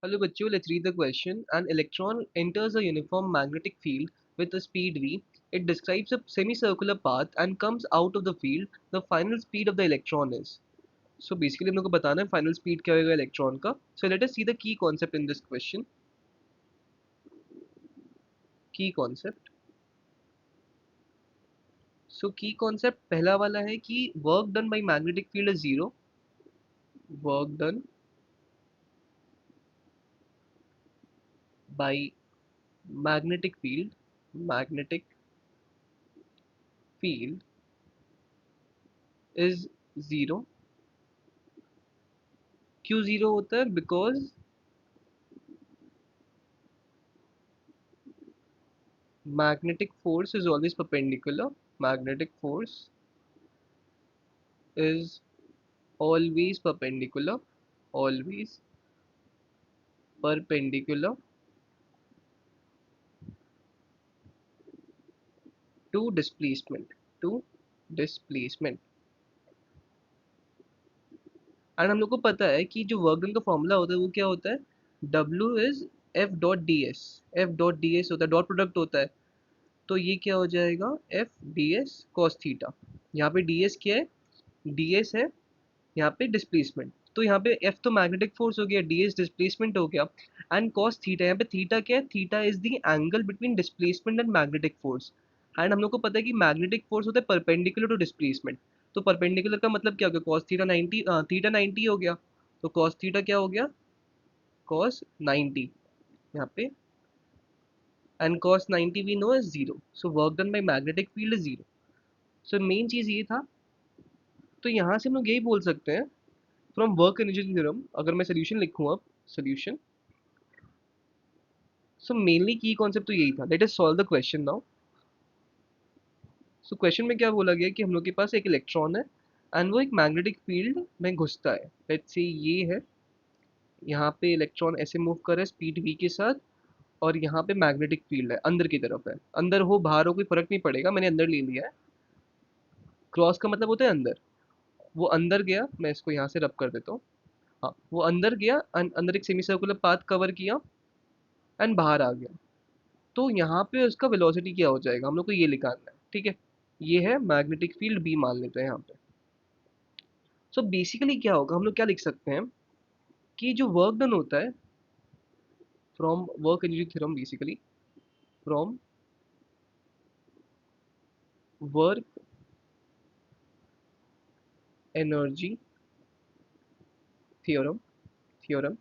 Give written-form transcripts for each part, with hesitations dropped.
Hello बच्चों, let's read the question. An electron enters a uniform magnetic field with a speed v. It describes a semicircular path and comes out of the field. The final speed of the electron is. So basically हम लोग को बताना है final speed क्या होगा electron का. So let us see the key concept in this question. Key concept. So key concept पहला वाला है कि work done by magnetic field is zero. Work done by magnetic field. Magnetic field is zero. क्यों zero होता है? Because magnetic force is always perpendicular. Magnetic force is always perpendicular. Always perpendicular to displacement. To displacement. And हम लोग को पता है कि जो वर्क डन का फॉर्मूला होता है वो क्या होता है? W is F dot D S. F dot D S होता है, डॉट प्रोडक्ट होता है. तो ये क्या हो जाएगा? F D S cos theta. यहाँ पे डी एस क्या है? डी एस है यहाँ पे डिस्प्लेसमेंट. तो यहाँ पे F तो मैग्नेटिक फोर्स हो गया, डी एस डिस्प्लेसमेंट हो गया, एंड कॉस थीटा. यहाँ पे थीटा क्या है? Theta is the angle between displacement and magnetic force. And हम लोग को पता है कि मैग्नेटिक फोर्स होता है परपेंडिकुलर टू डिस्प्लेसमेंट. तो परपेंडिकुलर का मतलब क्या हो गया? कॉस थीटा 90, थीटा 90 हो गया. तो कॉस थीटा क्या हो गया? कॉस 90 यहाँ पे. And cos 90 we know is zero. So work done by magnetic field is zero. So main चीज ये था. तो यहाँ से हम लोग यही बोल सकते हैं फ्रॉम वर्क एनर्जी थ्योरम. अगर मैं सोल्यूशन लिखूँ अब, सोल्यूशन. सो मेनली की कॉन्सेप्ट तो यही था. Let us solve the question now. So question में क्या बोला गया कि हम लोग के पास एक इलेक्ट्रॉन है एंड वो एक मैग्नेटिक फील्ड में घुसता है. लेट्स से ये है, यहाँ पे इलेक्ट्रॉन ऐसे मूव कर रहा है स्पीड v के साथ, और यहाँ पे मैग्नेटिक फील्ड है, अंदर की तरफ है. अंदर हो बाहर हो कोई फर्क नहीं पड़ेगा, मैंने अंदर ले लिया है. क्रॉस का मतलब होता है अंदर. वो अंदर गया, मैं इसको यहाँ से रब कर देता हूँ. हाँ, वो अंदर गया, अंदर एक सेमी सर्कुलर पाथ कवर किया एंड बाहर आ गया. तो यहाँ पे उसका वेलोसिटी क्या हो जाएगा, हम लोग को ये निकालना है. ठीक है, ये है मैग्नेटिक फील्ड बी मान लेते हैं यहाँ पे. सो बेसिकली क्या होगा, हम लोग क्या लिख सकते हैं कि जो वर्क डन होता है from work energy theorem, basically from work energy theorem. Theorem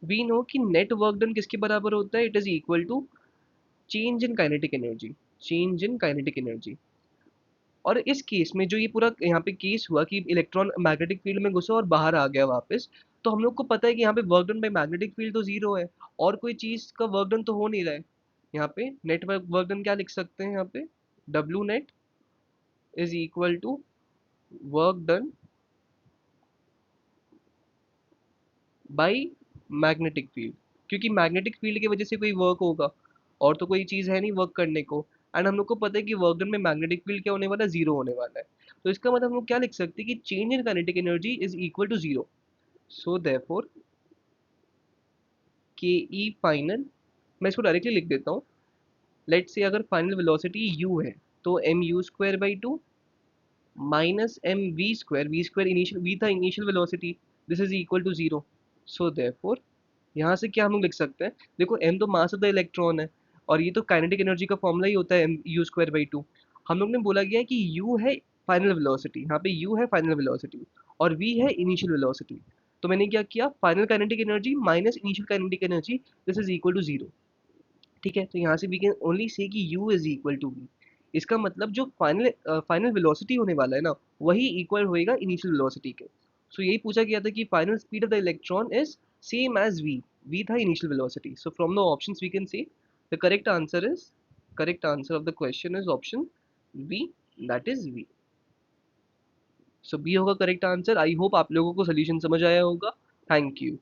we know कि नेट वर्क डन किसके बराबर होता है? It is equal to change in kinetic energy. Change in kinetic energy. और इस केस में जो ये पूरा यहाँ पे केस हुआ कि इलेक्ट्रॉन मैग्नेटिक फील्ड में घुसा और बाहर आ गया वापस, तो हम लोग को पता है कि यहाँ पे work done by magnetic field तो जीरो है, और कोई चीज का वर्क डन तो हो नहीं रहा है. यहाँ पे नेट वर्क डन क्या लिख सकते हैं? यहाँ पे W net is equal to work done by magnetic field. क्योंकि मैग्नेटिक फील्ड की वजह से कोई वर्क होगा, और तो कोई चीज़ है नहीं वर्क करने को. एंड हम लोग को पता है कि वर्क डन में मैग्नेटिक फील्ड क्या होने वाला है? जीरो होने वाला है. तो इसका मतलब हम लोग क्या लिख सकते हैं कि change in kinetic energy is equal to zero. So therefore K E final, मैं इसको डायरेक्टली लिख देता हूँ. लेट से अगर फाइनल वेलोसिटी यू है, तो M you square by two minus M V square. V square initial V था, initial velocity. This is equal to zero. So therefore यहाँ से क्या हम लोग लिख सकते हैं? देखो m तो मास ऑफ द इलेक्ट्रॉन है, और ये तो काइनेटिक एनर्जी का फॉर्मूला ही होता है m you square by two. हम लोग ने बोला गया है कि u है फाइनल वेलोसिटी. यहाँ पे u है फाइनल वेलोसिटी और v है इनिशियल वेलोसिटी. तो मैंने क्या किया? Final kinetic energy minus initial kinetic energy, this is equal to zero. ठीक है, तो यहाँ से वी कैन ओनली से कि u is equal to v. इसका मतलब जो फाइनल वेलोसिटी होने वाला है ना, वही इक्वल होएगा इनिशियल वेलोसिटी के. सो यही पूछा गया था कि final speed of the electron is same as v. v था initial velocity. So from the options we can say the correct answer of the question is option b, that is v. So b होगा correct answer. I hope आप लोगों को solution समझ आया होगा. Thank you.